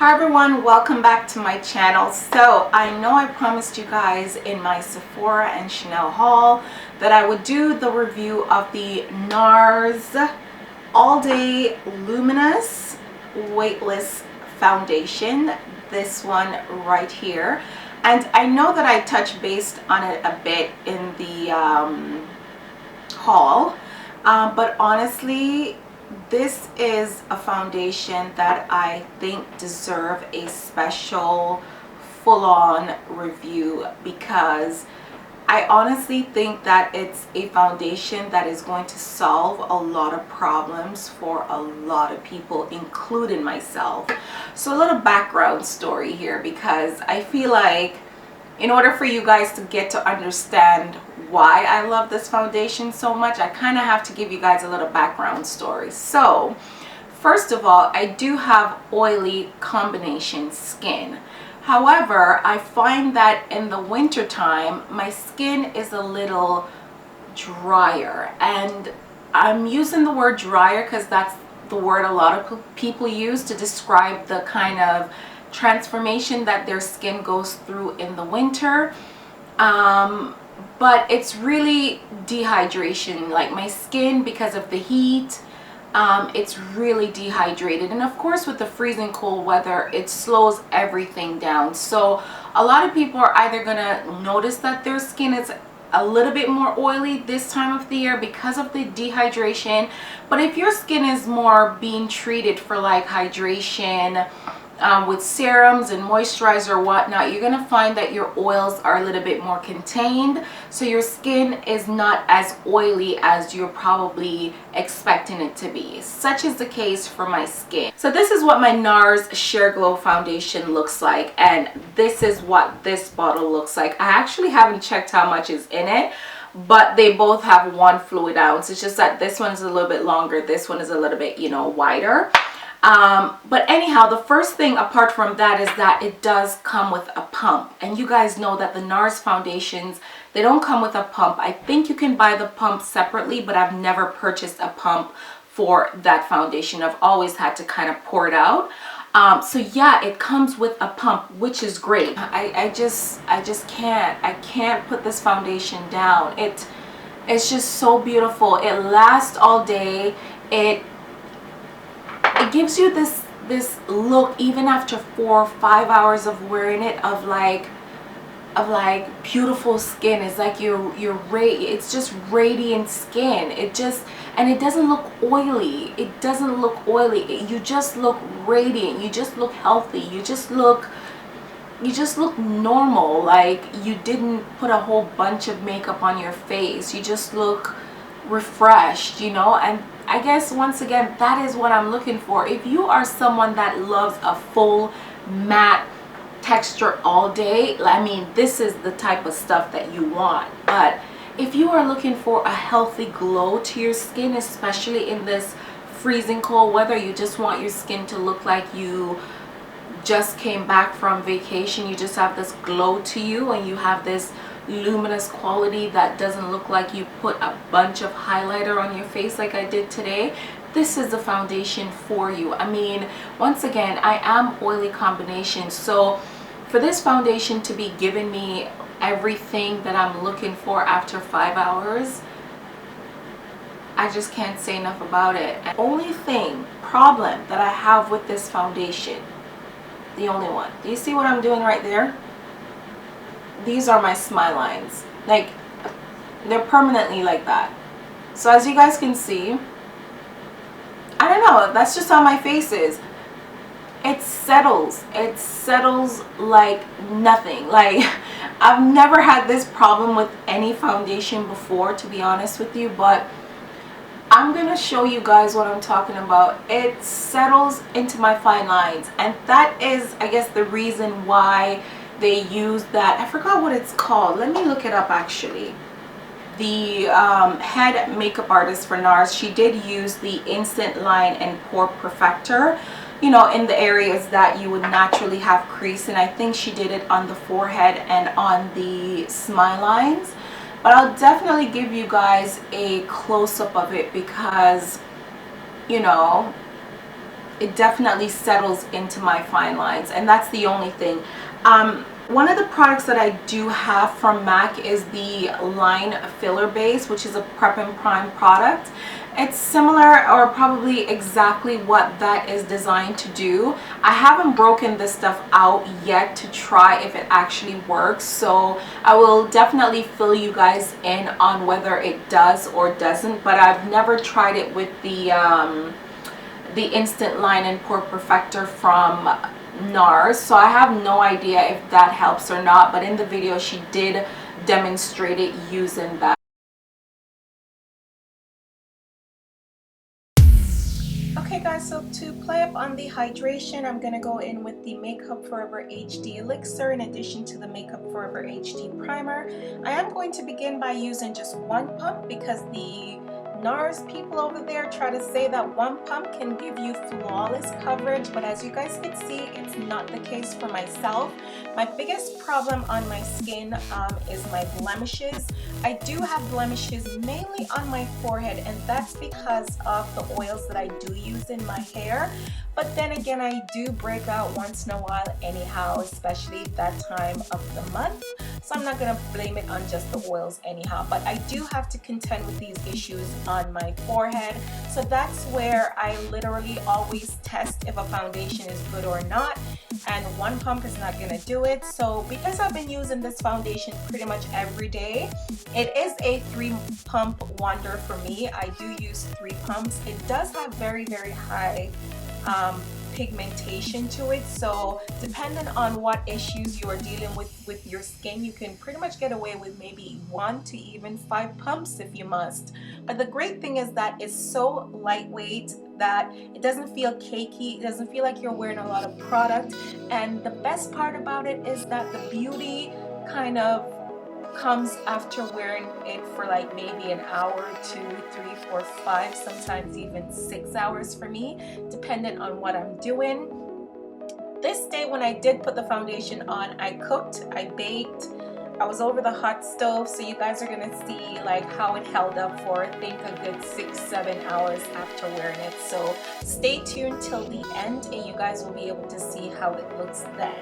Hi everyone, welcome back to my channel. So I know I promised you guys in my Sephora and Chanel haul that I would do the review of the Nars All Day Luminous Weightless Foundation, this one right here. And I know that I touched base on it a bit in the haul, but honestly, this is a foundation that I think deserve a special full-on review, because I honestly think that it's a foundation that is going to solve a lot of problems for a lot of people, including myself. So a little background story here, because I feel like in order for you guys to get to understand why I love this foundation so much, I kind of have to give you guys a little background story. So first of all, I do have oily combination skin. However, I find that in the winter time my skin is a little drier, and I'm using the word drier because that's the word a lot of people use to describe the kind of transformation that their skin goes through in the winter. But it's really dehydration. Like my skin, because of the heat, it's really dehydrated, and of course with the freezing cold weather it slows everything down. So a lot of people are either gonna notice that their skin is a little bit more oily this time of the year because of the dehydration, but if your skin is more being treated for like hydration with serums and moisturizer or whatnot, you're gonna find that your oils are a little bit more contained, so your skin is not as oily as you're probably expecting it to be. Such is the case for my skin. So this is what my Nars Sheer Glow foundation looks like, and this is what this bottle looks like. I actually haven't checked how much is in it, but they both have 1 fluid ounce. It's just that this one is a little bit longer, this one is a little bit, wider. But anyhow, the first thing apart from that is that it does come with a pump, and you guys know that the Nars foundations, they don't come with a pump. I think you can buy the pump separately, but I've never purchased a pump for that foundation. I've always had to kind of pour it out. So yeah, it comes with a pump, which is great. I just can't put this foundation down. It's just so beautiful. It lasts all day. It gives you this look even after 4 or 5 hours of wearing it, of like beautiful skin. It's like it's just radiant skin. And it doesn't look oily. It doesn't look oily. You just look radiant. You just look healthy. You just look normal, like you didn't put a whole bunch of makeup on your face. You just look refreshed, and I guess once again that is what I'm looking for. If you are someone that loves a full matte texture all day, I mean, this is the type of stuff that you want. But if you are looking for a healthy glow to your skin, especially in this freezing cold weather, you just want your skin to look like you just came back from vacation, you just have this glow to you, and you have this luminous quality that doesn't look like you put a bunch of highlighter on your face like I did today, this is the foundation for you. I mean, once again, I am oily combination, so for this foundation to be giving me everything that I'm looking for after 5 hours, I just can't say enough about it. And only problem that I have with this foundation, the only one, do you see what I'm doing right there? These are my smile lines. Like, they're permanently like that. So as you guys can see, I don't know, that's just how my face is. It settles like nothing. Like, I've never had this problem with any foundation before, to be honest with you, but I'm gonna show you guys what I'm talking about. It settles into my fine lines, and that is, I guess, the reason why they use that. I forgot what it's called. Let me look it up actually. The head makeup artist for Nars, she did use the Instant Line and Pore Perfector, in the areas that you would naturally have crease, and I think she did it on the forehead and on the smile lines. But I'll definitely give you guys a close-up of it, because it definitely settles into my fine lines, and that's the only thing. One of the products that I do have from MAC is the Line Filler Base, which is a prep and prime product. It's similar, or probably exactly what that is designed to do. I haven't broken this stuff out yet to try if it actually works, so I will definitely fill you guys in on whether it does or doesn't, but I've never tried it with the Instant Line and Pore Perfector from Nars, so I have no idea if that helps or not, but in the video she did demonstrate it using that. Okay guys, so to play up on the hydration, I'm going to go in with the Makeup Forever HD Elixir in addition to the Makeup Forever HD Primer. I am going to begin by using just one pump because the Nars people over there try to say that one pump can give you flawless coverage, but as you guys can see, it's not the case for myself. My biggest problem on my skin is my blemishes. I do have blemishes mainly on my forehead, and that's because of the oils that I do use in my hair. But then again, I do break out once in a while anyhow, especially that time of the month. So I'm not going to blame it on just the oils anyhow. But I do have to contend with these issues on my forehead. So that's where I literally always test if a foundation is good or not. And one pump is not going to do it. So because I've been using this foundation pretty much every day, it is a 3-pump wonder for me. I do use 3 pumps. It does have very, very high pigmentation to it, so depending on what issues you are dealing with your skin, you can pretty much get away with maybe 1 to even 5 pumps if you must. But the great thing is that it's so lightweight that it doesn't feel cakey, it doesn't feel like you're wearing a lot of product, and the best part about it is that the beauty kind of comes after wearing it for like maybe an hour, 2, 3, 4, 5, sometimes even 6 hours for me, depending on what I'm doing. This day when I did put the foundation on, I cooked, I baked, I was over the hot stove, so you guys are gonna see like how it held up for I think a good 6-7 hours after wearing it. So stay tuned till the end and you guys will be able to see how it looks then.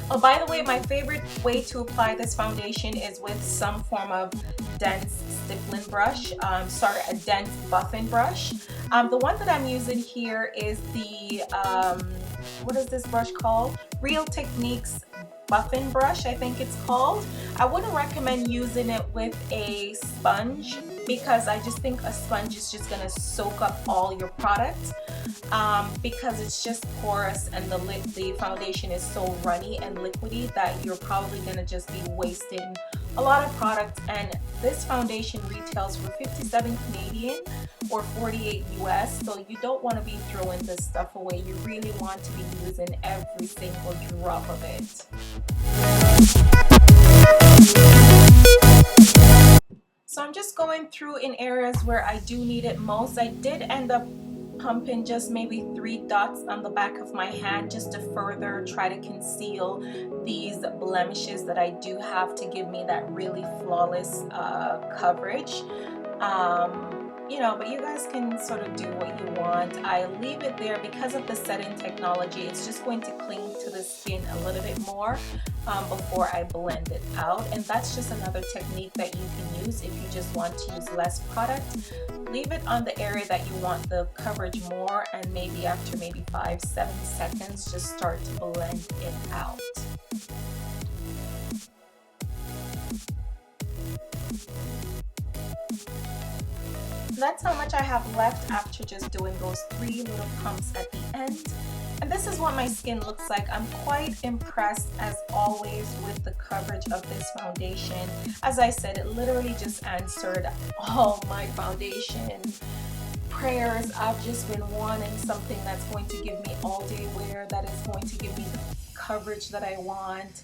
Oh, by the way, my favorite way to apply this foundation is with some form of dense stippling brush, a dense buffing brush. The one that I'm using here is the, what is this brush called? Real Techniques buffing brush, I think it's called. I wouldn't recommend using it with a sponge because I just think a sponge is just going to soak up all your product. Because it's just porous and the foundation is so runny and liquidy that you're probably going to just be wasting a lot of product. And this foundation retails for 57 Canadian or 48 US, so you don't want to be throwing this stuff away. You really want to be using every single drop of it. So I'm just going through in areas where I do need it most. I did end up pumping just maybe 3 dots on the back of my hand just to further try to conceal these blemishes that I do have to give me that really flawless coverage. You know, but you guys can sort of do what you want. I leave it there because of the setting technology. It's just going to cling to the skin a little bit more before I blend it out. And that's just another technique that you can use if you just want to use less product. Leave it on the area that you want the coverage more, and maybe after maybe 5-7 seconds, just start to blend it out. That's how much I have left after just doing those 3 little pumps at the end. And this is what my skin looks like. I'm quite impressed as always with the coverage of this foundation. As I said, it literally just answered all my foundation prayers. I've just been wanting something that's going to give me all day wear, that is going to give me the coverage that I want,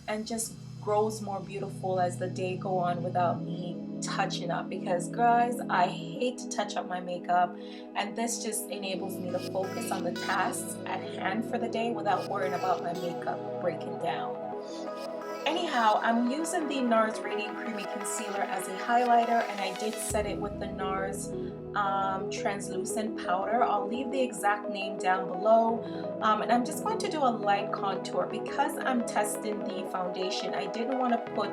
and just grows more beautiful as the day go on without me touching up, because guys, I hate to touch up my makeup, and this just enables me to focus on the tasks at hand for the day without worrying about my makeup breaking down. Anyhow, I'm using the Nars Radiant Creamy Concealer as a highlighter, and I did set it with the Nars translucent powder. I'll leave the exact name down below. And I'm just going to do a light contour. Because I'm testing the foundation, I didn't want to put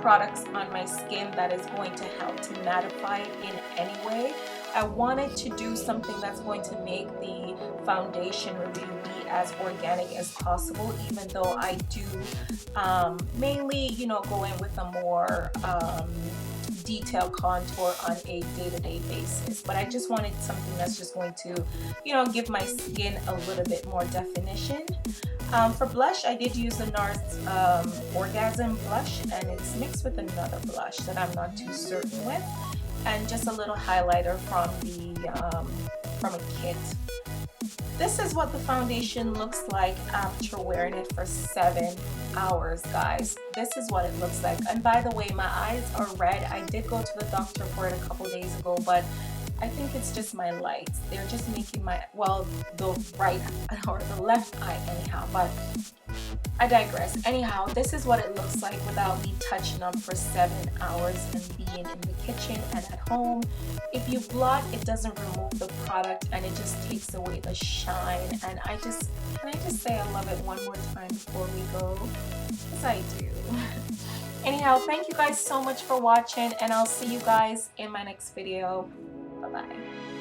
products on my skin that is going to help to mattify it in any way. I wanted to do something that's going to make the foundation review be as organic as possible, even though I do mainly, you know, go in with a more detailed contour on a day-to-day basis. But I just wanted something that's just going to, you know, give my skin a little bit more definition. For blush, I did use the Nars Orgasm blush, and it's mixed with another blush that I'm not too certain with, and just a little highlighter from a kit. This is what the foundation looks like after wearing it for 7 hours, guys. This is what it looks like. And by the way, my eyes are red. I did go to the doctor for it a couple days ago, but I think it's just my lights. They're just making my, well, the right or the left eye anyhow, but I digress. Anyhow, this is what it looks like without me touching up for 7 hours and being in the kitchen and at home. If you blot, it doesn't remove the product and it just takes away the shine. And can I just say I love it one more time before we go? Because I do. Anyhow, thank you guys so much for watching, and I'll see you guys in my next video. Bye-bye.